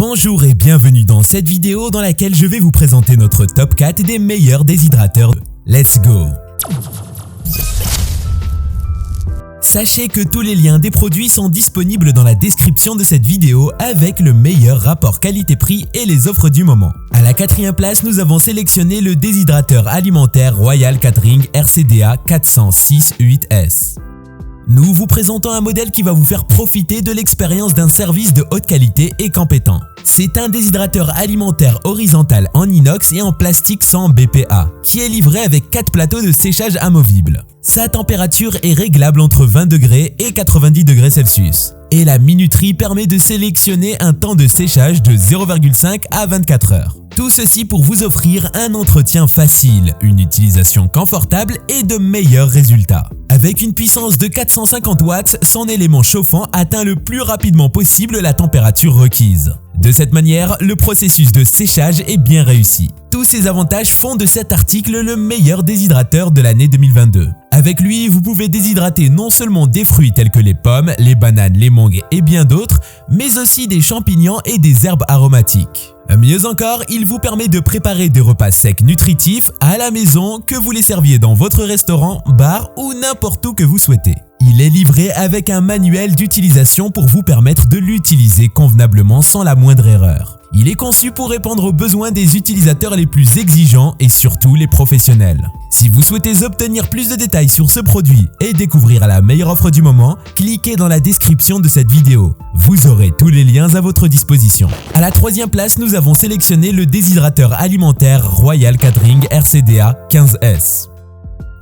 Bonjour et bienvenue dans cette vidéo dans laquelle je vais vous présenter notre top 4 des meilleurs déshydrateurs. Let's go! Sachez que tous les liens des produits sont disponibles dans la description de cette vidéo avec le meilleur rapport qualité-prix et les offres du moment. À la quatrième place, nous avons sélectionné le déshydrateur alimentaire Royal Catering RCDA 406-8S. Nous vous présentons un modèle qui va vous faire profiter de l'expérience d'un service de haute qualité et compétent. C'est un déshydrateur alimentaire horizontal en inox et en plastique sans BPA, qui est livré avec 4 plateaux de séchage amovibles. Sa température est réglable entre 20 degrés et 90 degrés Celsius. Et la minuterie permet de sélectionner un temps de séchage de 0,5 à 24 heures. Tout ceci pour vous offrir un entretien facile, une utilisation confortable et de meilleurs résultats. Avec une puissance de 450 watts, son élément chauffant atteint le plus rapidement possible la température requise. De cette manière, le processus de séchage est bien réussi. Tous ces avantages font de cet article le meilleur déshydrateur de l'année 2022. Avec lui, vous pouvez déshydrater non seulement des fruits tels que les pommes, les bananes, les mangues et bien d'autres, mais aussi des champignons et des herbes aromatiques. Mieux encore, il vous permet de préparer des repas secs nutritifs à la maison, que vous les serviez dans votre restaurant, bar ou n'importe où que vous souhaitez. Il est livré avec un manuel d'utilisation pour vous permettre de l'utiliser convenablement sans la moindre erreur. Il est conçu pour répondre aux besoins des utilisateurs les plus exigeants et surtout les professionnels. Si vous souhaitez obtenir plus de détails sur ce produit et découvrir la meilleure offre du moment, cliquez dans la description de cette vidéo. Vous aurez tous les liens à votre disposition. À la troisième place, nous avons sélectionné le déshydrateur alimentaire Royal Catering RCDA 15S.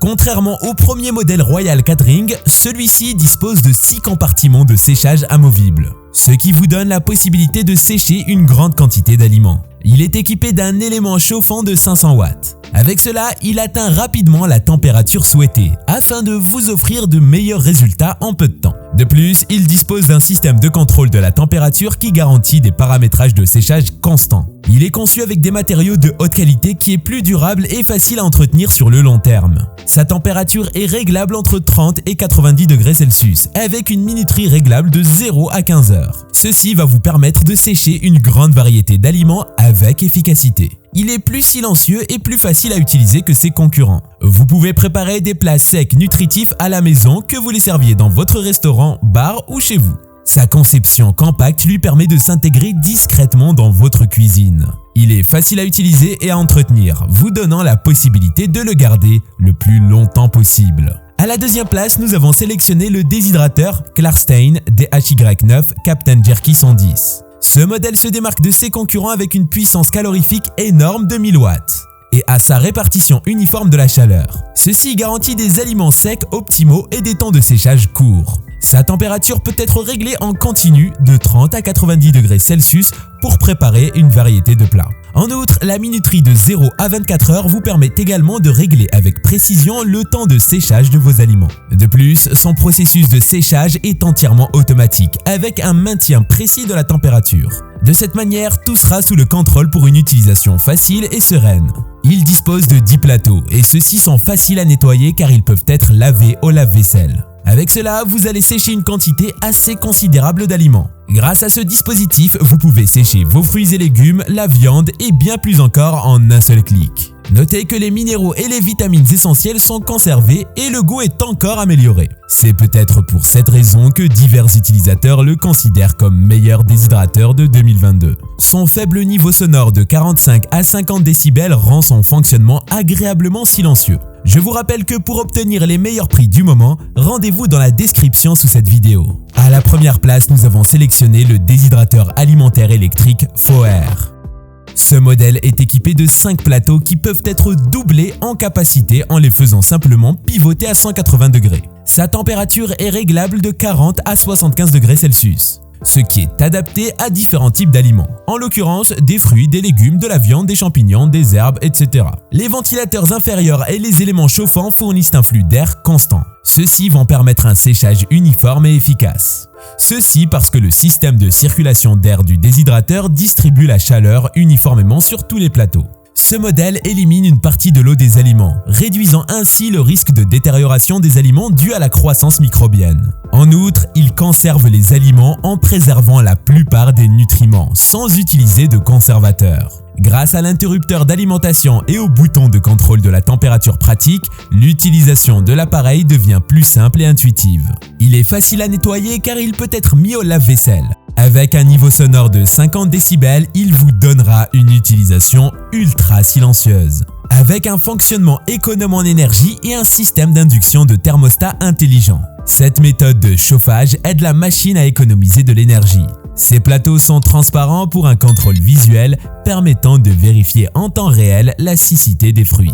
Contrairement au premier modèle Royal Catering, celui-ci dispose de 6 compartiments de séchage amovibles, ce qui vous donne la possibilité de sécher une grande quantité d'aliments. Il est équipé d'un élément chauffant de 500 watts. Avec cela, il atteint rapidement la température souhaitée afin de vous offrir de meilleurs résultats en peu de temps. De plus, il dispose d'un système de contrôle de la température qui garantit des paramétrages de séchage constants. Il est conçu avec des matériaux de haute qualité qui est plus durable et facile à entretenir sur le long terme. Sa température est réglable entre 30 et 90 degrés Celsius avec une minuterie réglable de 0 à 15 heures. Ceci va vous permettre de sécher une grande variété d'aliments avec efficacité. Il est plus silencieux et plus facile à utiliser que ses concurrents. Vous pouvez préparer des plats secs nutritifs à la maison, que vous les serviez dans votre restaurant, bar ou chez vous. Sa conception compacte lui permet de s'intégrer discrètement dans votre cuisine. Il est facile à utiliser et à entretenir, vous donnant la possibilité de le garder le plus longtemps possible. À la deuxième place, nous avons sélectionné le déshydrateur Klarstein DHY9 Captain Jerky 110. Ce modèle se démarque de ses concurrents avec une puissance calorifique énorme de 1000 watts et à sa répartition uniforme de la chaleur. Ceci garantit des aliments secs optimaux et des temps de séchage courts. Sa température peut être réglée en continu de 30 à 90 degrés Celsius pour préparer une variété de plats. En outre, la minuterie de 0 à 24 heures vous permet également de régler avec précision le temps de séchage de vos aliments. De plus, son processus de séchage est entièrement automatique avec un maintien précis de la température. De cette manière, tout sera sous le contrôle pour une utilisation facile et sereine. Il dispose de 10 plateaux et ceux-ci sont faciles à nettoyer car ils peuvent être lavés au lave-vaisselle. Avec cela, vous allez sécher une quantité assez considérable d'aliments. Grâce à ce dispositif, vous pouvez sécher vos fruits et légumes, la viande et bien plus encore en un seul clic. Notez que les minéraux et les vitamines essentielles sont conservés et le goût est encore amélioré. C'est peut-être pour cette raison que divers utilisateurs le considèrent comme meilleur déshydrateur de 2022. Son faible niveau sonore de 45 à 50 décibels rend son fonctionnement agréablement silencieux. Je vous rappelle que pour obtenir les meilleurs prix du moment, rendez-vous dans la description sous cette vidéo. À la première place, nous avons sélectionné le déshydrateur alimentaire électrique Foer. Ce modèle est équipé de 5 plateaux qui peuvent être doublés en capacité en les faisant simplement pivoter à 180 degrés. Sa température est réglable de 40 à 75 degrés Celsius, ce qui est adapté à différents types d'aliments, en l'occurrence des fruits, des légumes, de la viande, des champignons, des herbes, etc. Les ventilateurs inférieurs et les éléments chauffants fournissent un flux d'air constant. Ceux-ci vont permettre un séchage uniforme et efficace. Ceci parce que le système de circulation d'air du déshydrateur distribue la chaleur uniformément sur tous les plateaux. Ce modèle élimine une partie de l'eau des aliments, réduisant ainsi le risque de détérioration des aliments dû à la croissance microbienne. En outre, il conserve les aliments en préservant la plupart des nutriments, sans utiliser de conservateurs. Grâce à l'interrupteur d'alimentation et au bouton de contrôle de la température pratique, l'utilisation de l'appareil devient plus simple et intuitive. Il est facile à nettoyer car il peut être mis au lave-vaisselle. Avec un niveau sonore de 50 décibels, il vous donnera une utilisation ultra silencieuse. Avec un fonctionnement économe en énergie et un système d'induction de thermostat intelligent. Cette méthode de chauffage aide la machine à économiser de l'énergie. Ces plateaux sont transparents pour un contrôle visuel permettant de vérifier en temps réel la siccité des fruits.